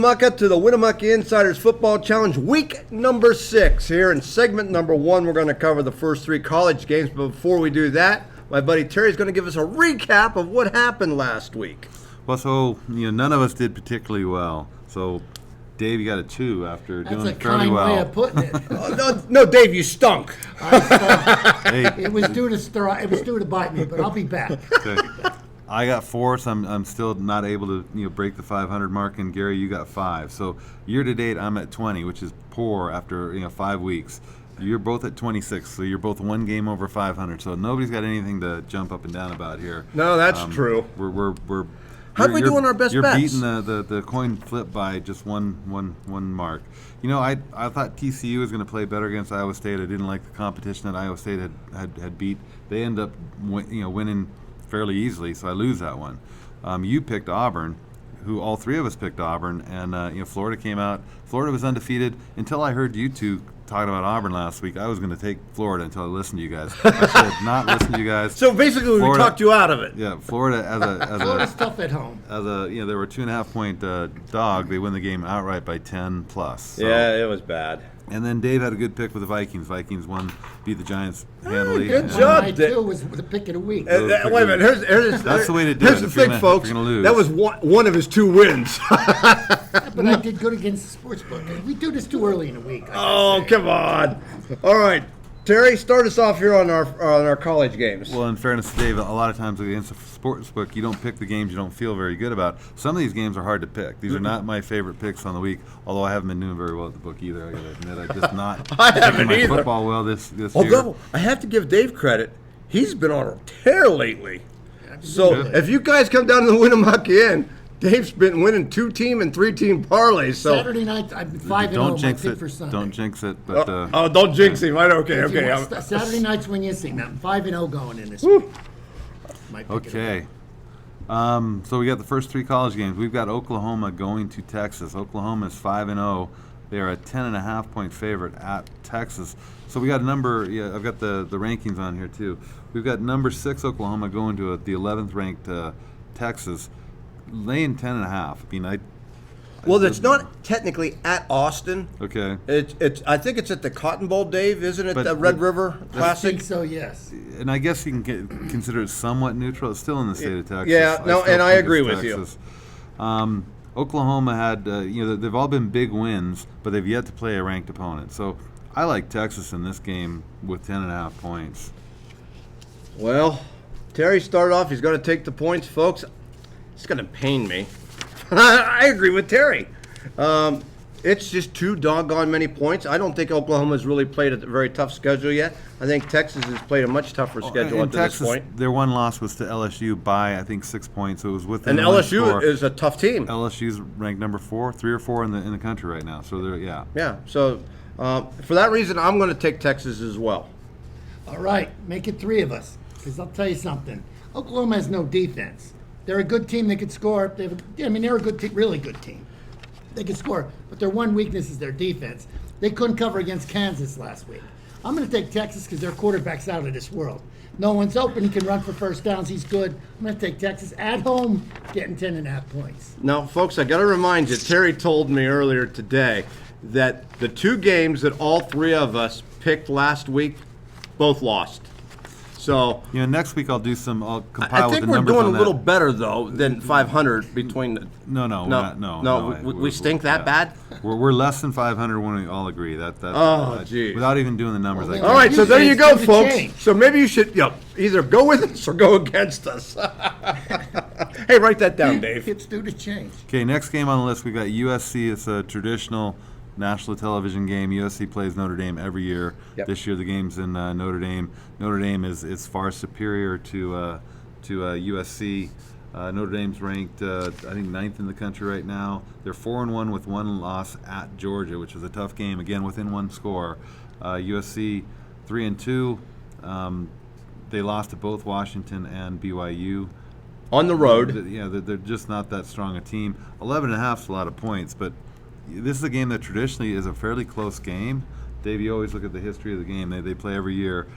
Winnemucca to the Winnemucca Insiders Football Challenge, week number 6. Here in segment number 1, we're going to cover the first 3 college games. But before we do that, my buddy Terry's going to give us a recap of what happened last week. Well, so none of us did particularly well. So, Dave, you got a 2 after doing fairly well. That's a kind way of putting it. No, Dave, you stunk. I stunk. Hey, It was due to bite me, but I'll be back. okay. I got 4, so I'm still not able to break the 500 mark. And Gary, you got 5. So year to date, I'm at 20, which is poor after 5 weeks. You're both at 26, so you're both 1 game over 500. So nobody's got anything to jump up and down about here. No, that's true. We're How'd we do on our best you're bets? You're beating the coin flip by just one mark. I thought TCU was going to play better against Iowa State. I didn't like the competition that Iowa State had beat. They end up winning fairly easily, so I lose that one. You picked Auburn, who all 3 of us picked Auburn, and Florida came out. Florida was undefeated until I heard you 2 talking about Auburn last week. I was going to take Florida until I listened to you guys. I should have not listened to you guys. So basically, Florida, we talked you out of it. Yeah, Florida Florida's tough at home. they were a 2.5 point dog. They win the game outright by 10 plus. So. Yeah, it was bad. And then Dave had a good pick with the Vikings. Vikings beat the Giants handily. Good And- job. My 2 was the pick of the week. Wait a minute. Here's That's the way to do here's it the if you're thing, gonna- folks. if you're gonna lose. That was one of his 2 wins. But I did good against the sports book. We do this too early in the week. Oh, come on. All right. Terry, start us off here on our college games. Well, in fairness to Dave, a lot of times against the sports book, you don't pick the games you don't feel very good about. Some of these games are hard to pick. These are not my favorite picks on the week, although I haven't been doing very well at the book either. I got to admit, I'm just not I picking haven't my either. football well this year. Although, I have to give Dave credit. He's been on a tear lately. So if you guys come down to the Winnemucca Inn, Dave's been winning 2-team and 3-team parlays. So Saturday night, I'm 5-0. Don't My jinx pick it. for Sunday. Don't jinx it. But don't jinx him. Right? Okay. If you Okay. want Saturday night's when you see me. I'm 5-0 going in this week. My pick of the okay. week. So we got the first 3 college games. We've got Oklahoma going to Texas. Oklahoma is 5-0. They are a 10.5 point favorite at Texas. So we got a number. Yeah, I've got the rankings on here too. We've got number 6 Oklahoma going to the 11th ranked Texas, laying 10.5. I mean, Well, it's not technically at Austin. okay. It's. I think it's at the Cotton Bowl, Dave, isn't it? But- The Red River I Classic. think so, yes. And I guess you can consider it somewhat neutral. It's still in the state of Texas. Yeah, no, still and I think it's agree with you. Texas. Oklahoma had, they've all been big wins, but they've yet to play a ranked opponent. So I like Texas in this game with 10.5 points. Well, Terry started off. He's going to take the points, folks. It's going to pain me. I agree with Terry. It's just too doggone many points. I don't think Oklahoma's really played a very tough schedule yet. I think Texas has played a much tougher schedule up And to Texas, this point. their one loss was to LSU by, I think, 6 points. So it was within And one LSU score. is a tough team. LSU's ranked number 3 or 4 in the country right now. So they're, yeah. Yeah. So for that reason, I'm going to take Texas as well. All right, make it 3 of us. Because I'll tell you something. Oklahoma has no defense. They're a good team. They could score. They're a good team, really good team. They could score, but their one weakness is their defense. They couldn't cover against Kansas last week. I'm going to take Texas because their quarterback's out of this world. No one's open. He can run for first downs. He's good. I'm going to take Texas at home, getting 10.5 points. Now, folks, I got to remind you, Terry told me earlier today that the 2 games that all 3 of us picked last week both lost. So Next week I'll compile I with think the we're numbers doing on a that. little better though than 500 between the. No, we're not, no. We stink that bad. We're less than 500 when we all agree. Oh, geez. Without even doing the numbers. Well, I All right, so there you It's go, gonna folks. change. So maybe you should either go with us or go against us. Hey, write that down, Dave. It's due to change. Okay, next game on the list we got USC. It's a traditional national television game. USC plays Notre Dame every year. Yep. This year the game's in Notre Dame. Notre Dame is far superior to USC. Notre Dame's ranked, I think, 9th in the country right now. They're 4-1 with 1 loss at Georgia, which was a tough game, again, within 1 score. USC 3-2. They lost to both Washington and BYU. On the road. They're just not that strong a team. 11.5 is a lot of points, but this is a game that traditionally is a fairly close game. Dave, you always look at the history of the game. They play every year.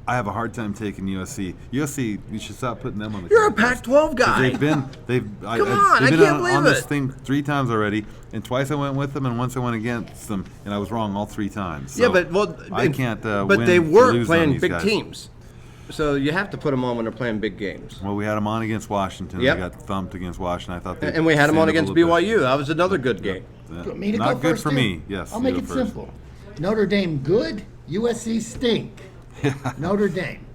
I have a hard time taking USC. USC, you should stop putting them on the. You're a contest. Pac-12 guy. They've been Come on, I they've been can't on believe this it. thing 3 times already, and twice I went with them, and once I went against them, and I was wrong all 3 times. So Yeah, but I can't. But win they or were lose on playing these big guys. teams, so you have to put them on when they're playing big games. Well, we had them on against Washington. Yep. They got thumped against Washington. I thought they And we had them on stand up against a little bit. BYU. That was another good game. Yeah. Want me to Not go good first for too? me. Yes, I'll you make go it first. simple. Notre Dame good, USC stink. Notre Dame.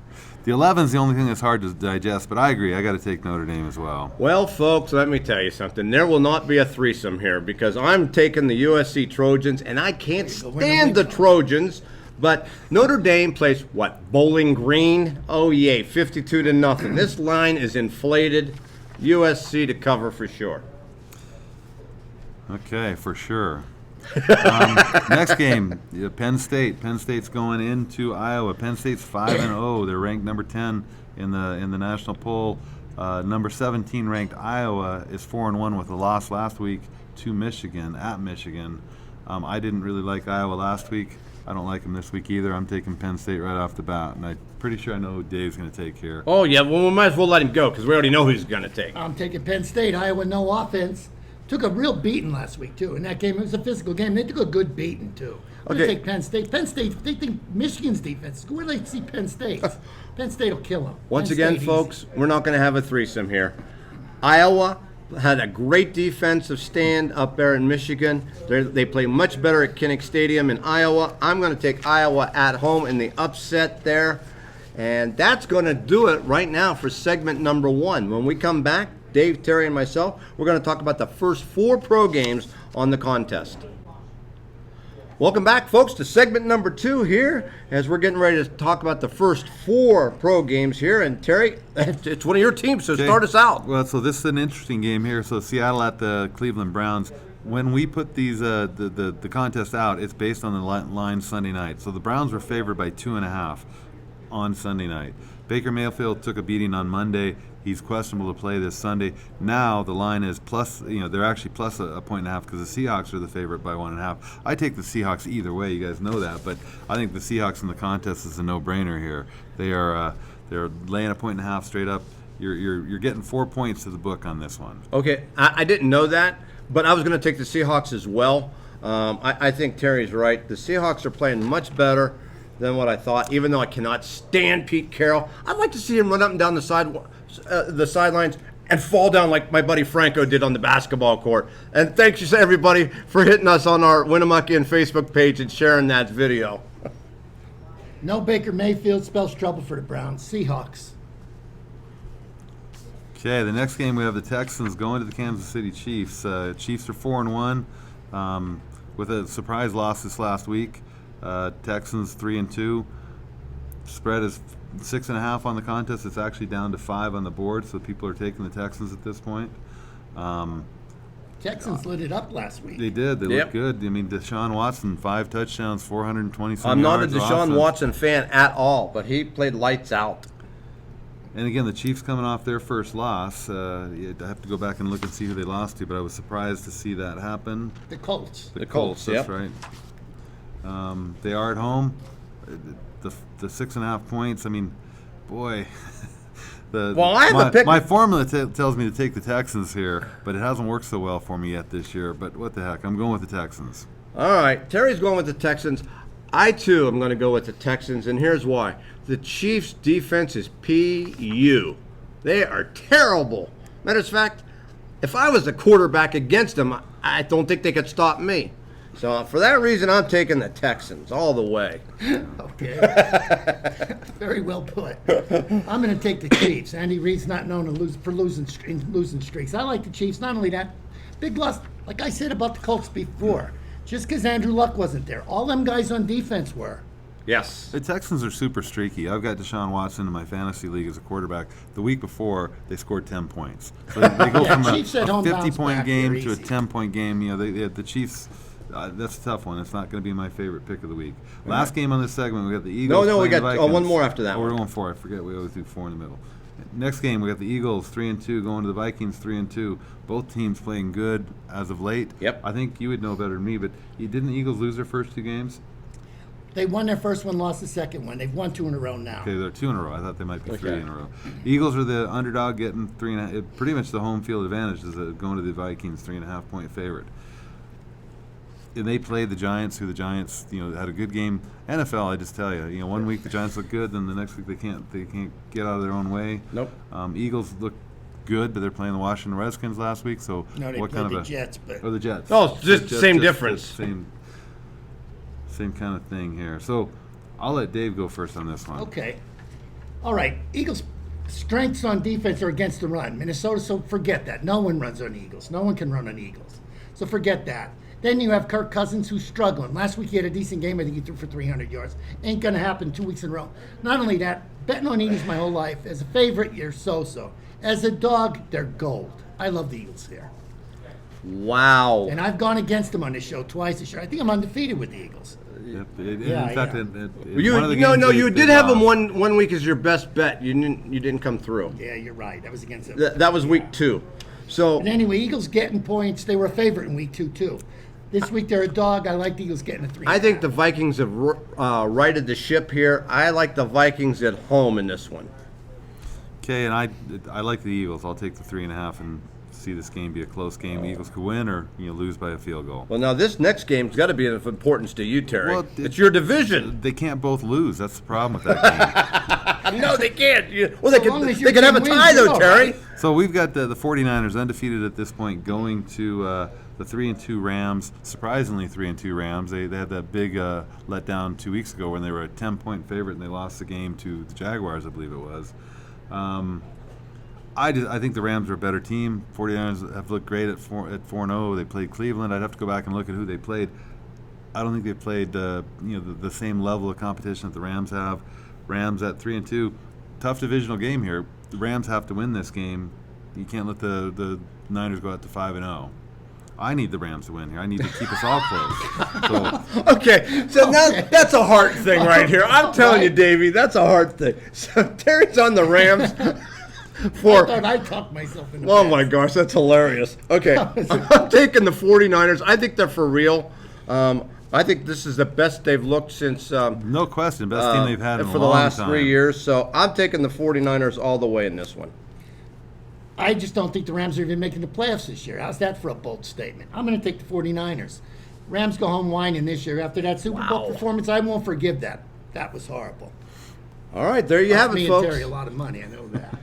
The 11's the only thing that's hard to digest, but I agree. I got to take Notre Dame as well. Well, folks, let me tell you something. There will not be a threesome here because I'm taking the USC Trojans, and I can't stand the Trojans. But Notre Dame plays what? Bowling Green? Oh, yay, 52-0. This line is inflated. USC to cover for sure. Okay, for sure. Next game, Penn State. Penn State's going into Iowa. Penn State's 5-0. They're ranked number 10 in the national poll. Number 17 ranked Iowa is 4-1 with a loss last week to Michigan at Michigan. I didn't really like Iowa last week. I don't like them this week either. I'm taking Penn State right off the bat, and I'm pretty sure I know who Dave's going to take here. Oh, yeah, well, we might as well let him go because we already know who he's going to take. I'm taking Penn State. Iowa, no offense. Took a real beating last week, too. In that game, it was a physical game. They took a good beating, too. I'm going to take Penn State. Penn State, they think Michigan's defense. Where do they see Penn State? Penn State will kill them. Once Penn again, State folks, we're not going to have a threesome here. Iowa had a great defensive stand up there in Michigan. They play much better at Kinnick Stadium in Iowa. I'm going to take Iowa at home in the upset there. And that's going to do it right now for segment number 1. When we come back, Dave, Terry, and myself, we're going to talk about the first 4 pro games on the contest. Welcome back, folks, to segment number 2 here, as we're getting ready to talk about the first 4 pro games here. And Terry, it's one of your teams, so start us out. Well, so this is an interesting game here. So Seattle at the Cleveland Browns. When we put these the contest out, it's based on the line Sunday night. So the Browns were favored by 2.5 on Sunday night. Baker Mayfield took a beating on Monday. He's questionable to play this Sunday. Now the line is plus, they're actually plus a 1.5 because the Seahawks are the favorite by 1.5. I take the Seahawks either way. You guys know that, but I think the Seahawks in the contest is a no-brainer here. They're laying a 1.5 straight up. You're getting 4 points to the book on this one. Okay, I didn't know that, but I was going to take the Seahawks as well. I think Terry's right. The Seahawks are playing much better than what I thought, even though I cannot stand Pete Carroll. I'd like to see him run up and down the sidelines and fall down like my buddy Franco did on the basketball court. And thanks to everybody for hitting us on our Winnemuckian Facebook page and sharing that video. No Baker Mayfield spells trouble for the Browns. Seahawks. Okay, the next game we have the Texans going to the Kansas City Chiefs. Chiefs are 4-1 with a surprise loss this last week. Texans 3-2. Spread is 6.5 on the contest. It's actually down to 5 on the board, so people are taking the Texans at this point. Texans lit it up last week. They did. They Yep. looked good. I mean, Deshaun Watson, 5 touchdowns, 420 I'm not a yards. Deshaun offense. Watson fan at all, but he played lights out. And again, the Chiefs coming off their first loss. I have to go back and look and see who they lost to, but I was surprised to see that happen. The Colts. The Colts, That's yep. right. They are at home. The 6.5 points. I mean, boy. Well, I have a pick. My formula tells me to take the Texans here, but it hasn't worked so well for me yet this year. But what the heck? I'm going with the Texans. All right, Terry's going with the Texans. I, too, am going to go with the Texans, and here's why. The Chiefs' defense is PU. They are terrible. Matter of fact, if I was the quarterback against them, I don't think they could stop me. So for that reason, I'm taking the Texans all the way. Okay. Very well put. I'm going to take the Chiefs. Andy Reid's not known to losing streaks. I like the Chiefs. Not only that, big loss. Like I said about the Colts before, just because Andrew Luck wasn't there, all them guys on defense were. Yes. The Texans are super streaky. I've got Deshaun Watson in my fantasy league as a quarterback. The week before, they scored 10 points. So they go from a Chiefs at home bounce 50-point back. game They're to a easy. 10-point game. The Chiefs. That's a tough one. It's not going to be my favorite pick of the week. Last game on this segment, we got the Eagles. No, we playing got the Vikings. one more after that Oh, we're one. going 4. I forget. We always do 4 in the middle. Next game, we got the Eagles 3-2 going to the Vikings 3-2. Both teams playing good as of late. Yep. I think you would know better than me, but didn't the Eagles lose their first 2 games? They won their first one, lost the second one. They've won 2 in a row now. Okay, they're 2 in a row. I thought they might be 3 Okay. in a row. Eagles are the underdog, getting 3.5. Pretty much the home field advantage is going to the Vikings, 3.5 point favorite. And they played the Giants, who the Giants, had a good game. NFL, I just tell you, one week the Giants look good, then the next week they can't get out of their own way. Nope. Eagles look good, but they're playing the Washington Redskins last week. So No, they what played kind the of Jets, but the Jets? Oh, it's just Jets, same difference. Same kind of thing here. So I'll let Dave go first on this one. okay. All right. Eagles' strengths on defense are against the run. Minnesota, so forget that. No one runs on the Eagles. No one can run on the Eagles. So forget that. Then you have Kirk Cousins, who's struggling. Last week he had a decent game. I think he threw for 300 yards. Ain't going to happen 2 weeks in a row. Not only that, betting on Eagles my whole life. As a favorite, you're so-so. As a dog, they're gold. I love the Eagles here. Wow. And I've gone against them on this show twice this year. I think I'm undefeated with the Eagles. Yep. Yeah, In fact, yeah. You, one of the no, games no, they- you they did have them lost. one week as your best bet. You didn't come through. Yeah, you're right. That was against them. That was week 2. So But anyway, Eagles getting points. They were a favorite in week 2, too. This week they're a dog. I like the Eagles getting a 3. I think the Vikings have righted the ship here. I like the Vikings at home in this one. Okay, and I like the Eagles. I'll take the 3.5 and see this game be a close game. The Eagles could win or lose by a field goal. Well, now this next game's got to be of importance to you, Terry. Well, it's your division. They can't both lose. That's the problem with that game. No, they can't. Well, they long as can. your They can have a team tie wins, though, you're all Terry. right. So we've got the 49ers undefeated at this point, going to the 3-2 Rams. Surprisingly, 3-2 Rams. They had that big letdown 2 weeks ago when they were a 10-point favorite and they lost the game to the Jaguars, I believe it was. I think the Rams are a better team. 49ers have looked great at 4-0. They played Cleveland. I'd have to go back and look at who they played. I don't think they played the same level of competition that the Rams have. Rams at 3-2, tough divisional game here. The Rams have to win this game. You can't let the Niners go out to 5-0. I need the Rams to win here. I need to keep us all close. So Okay, so now that's a heart thing right here. I'm telling you, Davey, that's a heart thing. So Terry's on the Rams I for. thought I talked myself into Oh my gosh, that's hilarious. Okay, I'm taking the 49ers. I think they're for real. I think this is the best they've looked since no question, best team they've had in a for the long last time. 3 years. So I'm taking the 49ers all the way in this one. I just don't think the Rams are even making the playoffs this year. How's that for a bold statement? I'm going to take the 49ers. Rams go home whining this year. After that Super Bowl performance, I won't forgive that. That was horrible. All right, there you have Cost it, me folks. and Terry a lot of money. I know that.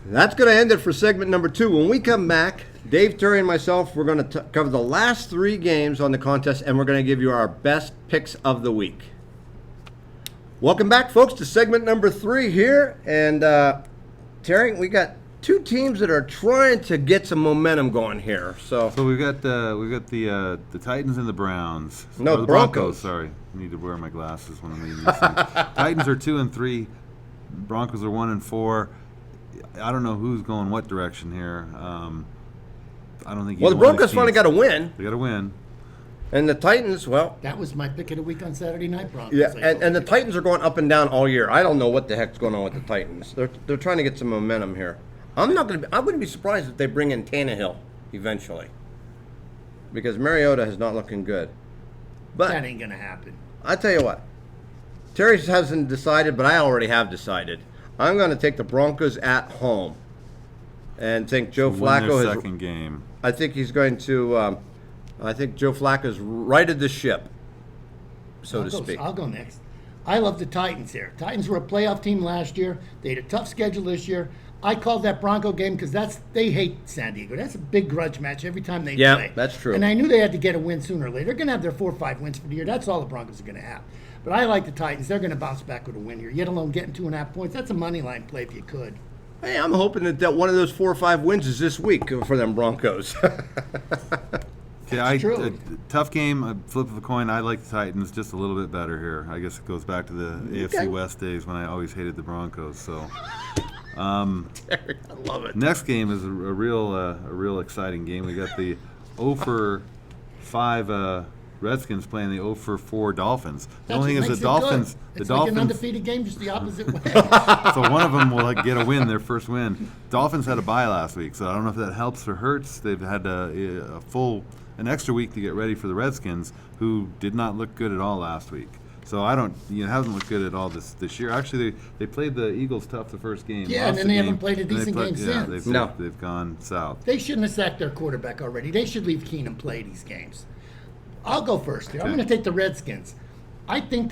That's going to end it for segment number 2. When we come back, Dave, Terry, and myself, we're going to cover the last 3 games on the contest, and we're going to give you our best picks of the week. Welcome back, folks, to segment number 3 here. And, Terry, we got 2 teams that are trying to get some momentum going here. So we've got the Titans and the Browns. No, Or the Broncos. Sorry, I need to wear my glasses when I'm reading these things. Titans are 2-3. Broncos are 1-4. I don't know who's going what direction here. I don't think. well, the either one of Broncos these finally teams- got a win, They got to win. and the Titans, well, That was my pick of the week on Saturday Night Broncos. yeah, I and the told you. Titans are going up and down all year. I don't know what the heck's going on with the Titans. They're trying to get some momentum here. I wouldn't be surprised if they bring in Tannehill eventually, because Mariota is not looking good. But That ain't going to happen. I tell you what, Terry hasn't decided, but I already have decided. I'm going to take the Broncos at home, and think Joe Win Flacco their has. second game. I think he's going to. I think Joe Flacco's righted the ship, so to speak. I'll go next. I love the Titans here. Titans were a playoff team last year. They had a tough schedule this year. I called that Bronco game because they hate San Diego. That's a big grudge match every time they Yeah, play. that's true. And I knew they had to get a win sooner or later. They're going to have their 4 or 5 wins for the year. That's all the Broncos are going to have. But I like the Titans. They're going to bounce back with a win here. Yet alone getting 2.5 points. That's a money line play if you could. Hey, I'm hoping that one of those 4 or 5 wins is this week for them Broncos. Okay, true. Tough game. A flip of a coin. I like the Titans just a little bit better here. I guess it goes back to the AFC West days when I always hated the Broncos. So. I love it. Next game is a real exciting game. We got the 0-5 Redskins playing the 0-4 Dolphins. The That's only thing what is makes the it good. Dolphins. The It's like an Dolphins. undefeated game, just the opposite way. So one of them will get a win, their first win. Dolphins had a bye last week, so I don't know if that helps or hurts. They've had an extra week to get ready for the Redskins, who did not look good at all last week. So I don't, it hasn't looked good at all this year. Actually, they played the Eagles tough the first game. Yeah, lost and then the they haven't game, played a and they decent game yeah, since. they've gone south. They shouldn't have sacked their quarterback already. They should leave Keenum play these games. I'll go first here. I'm Okay. going to take the Redskins. I think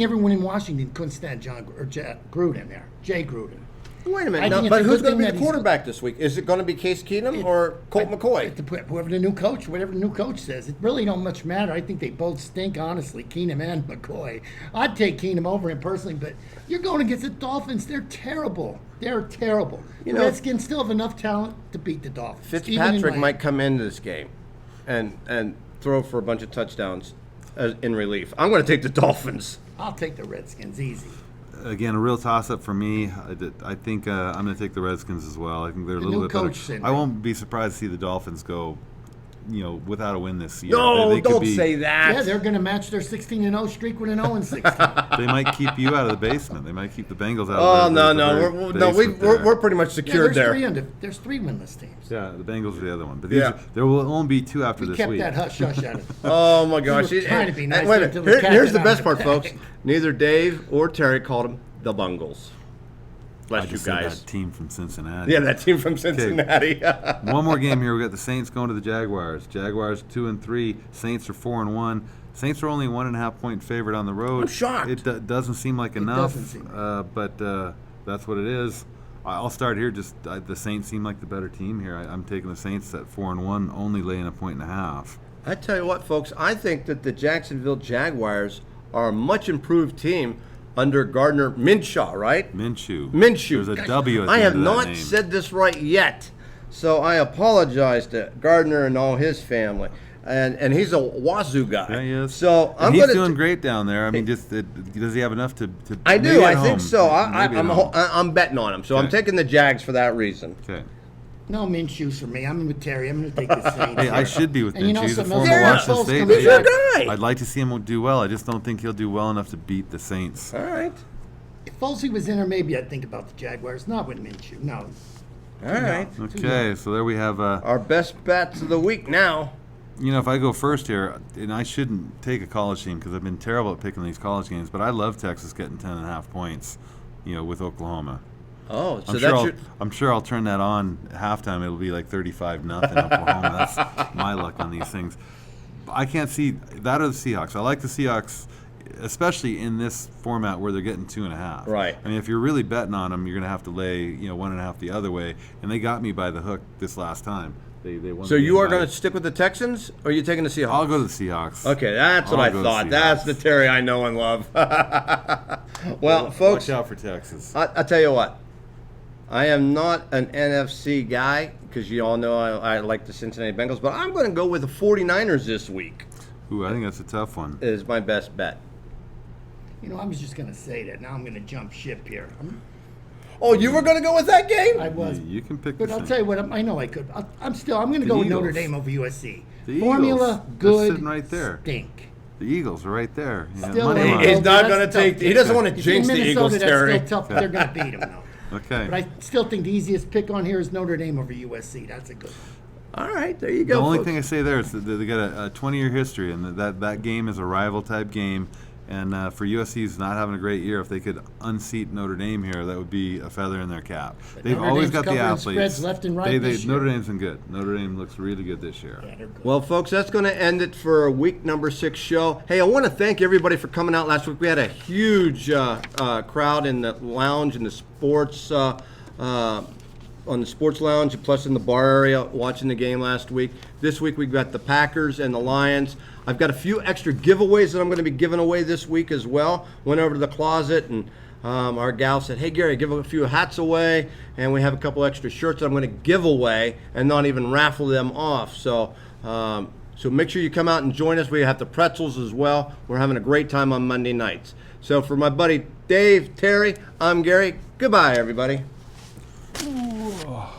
everyone in Washington couldn't stand Gruden there. Jay Gruden. Wait a I minute. think Now, it's but a who's good going to thing be that the he's- quarterback this week? Is it going to be Case Keenum or Colt McCoy? Whatever the new coach says, it really don't much matter. I think they both stink, honestly, Keenum and McCoy. I'd take Keenum over him personally, but you're going against the Dolphins. They're terrible. They're terrible. You The know- Redskins still have enough talent to beat the Dolphins. even in Fitzpatrick Miami. might come into this game and throw for a bunch of touchdowns in relief. I'm going to take the Dolphins. I'll take the Redskins easy. Again, a real toss-up for me. I think I'm going to take the Redskins as well. I think they're a little new bit better. coach syndrome. I won't be surprised to see the Dolphins go, without a win this year. No, They could don't be- say that. Yeah, they're going to match their 16-0 streak with an 0-16. They might keep you out of the basement. They might keep the Bengals out. Oh, of no, the no. basement there. We're pretty much Yeah, secured there. there's three winless teams. Yeah, the Bengals are the other one. But Yeah. there will only be two after We this kept week. that hush-hush out of it. Oh, my gosh. were trying to be nice Wait a minute. until the cat Here's got the out best of part, the folks. bag. Neither Dave or Terry called them the Bungles. I Bless you just said guys. that team from Cincinnati. Yeah, that team from Cincinnati. One more game here. We got the Saints going to the Jaguars. Jaguars 2-3. Saints are 4-1. Saints are only 1.5 point favorite on the road. I'm shocked. It doesn't seem like enough, doesn't seem but that's what it is. I'll start here. The Saints seem like the better team here. I'm taking the Saints at 4-1, only laying 1.5. I tell you what, folks, I think that the Jacksonville Jaguars are a much improved team under Gardner Minshew, right? Minshew. Minshew. There's a W at the I end have of that not name. said this right yet, so I apologize to Gardner and all his family. And he's a Wazoo guy. Yeah, he is. So And I'm he's going doing to. great down there. I mean, does he have enough to? I maybe do. at I think home. so. Maybe at home. I'm betting on him. So I'm Okay. taking the Jags for that reason. Okay. No Minshew's for me. I'm with Terry. I'm going to take the Saints. Hey, I should be with And you know Minshew. He's a something former else? Yeah. Washington State. He's your guy. I'd like to see him do well. I just don't think he'll do well enough to beat the Saints. All right. If Folsey was in there, maybe I'd think about the Jaguars. Not with Minshew. No. All right. Okay, so there we have. Our best bets of the week now. If I go first here, and I shouldn't take a college team because I've been terrible at picking these college games, but I love Texas getting 10.5 points, with Oklahoma. Oh, so I'm sure, I'm sure I'll turn that on at halftime. It'll be like 35-0 Oklahoma. That's my luck on these things. I can't see that or the Seahawks. I like the Seahawks, especially in this format where they're getting 2.5. Right. I mean, if you're really betting on them, you're going to have to lay 1.5 the other way, and they got me by the hook this last time. They won. So the you game are by- going to stick with the Texans, or are you taking the Seahawks? I'll go to the Seahawks. Okay, that's what I'll I go thought. Seahawks. That's the Terry I know and love. Well, folks, Watch out for Texas. I tell you what, I am not an NFC guy because you all know I like the Cincinnati Bengals, but I'm going to go with the 49ers this week Ooh, I think that's a tough one. is my best bet. I was just going to say that. Now I'm going to jump ship here. Oh, you were going to go with that game? I was. You can pick. But the I'll Saints. tell you what, I know I could. I'm going to go with Notre Eagles. Dame over USC. The Formula, Eagles. They're good, sitting right there. stink. The Eagles are right there. Still money a line. He's little- not that's gonna tough. take. He doesn't want to If jinx you're the Minnesota, Eagles, that's Terry. still tough. They're going to beat them, though. Okay. But I still think the easiest pick on here is Notre Dame over USC. That's a good one. All right, there you The go. only folks. thing I say there is that they got a 20-year history, and that game is a rival type game. And for USC's not having a great year, if they could unseat Notre Dame here, that would be a feather in their cap. They've Notre always Dame's got the covering athletes. spreads left and right this year. Notre Dame's been good. Notre Dame looks really good this year. Yeah, they're good. Well, folks, that's going to end it for week number 6 show. Hey, I want to thank everybody for coming out last week. We had a huge crowd in the lounge in the sports on the sports lounge, plus in the bar area watching the game last week. This week we've got the Packers and the Lions. I've got a few extra giveaways that I'm going to be giving away this week as well. Went over to the closet and our gal said, hey, Gary, give a few hats away, and we have a couple extra shirts that I'm going to give away and not even raffle them off. So make sure you come out and join us. We have the pretzels as well. We're having a great time on Monday nights. So for my buddy Dave, Terry, I'm Gary. Goodbye, everybody. Oh.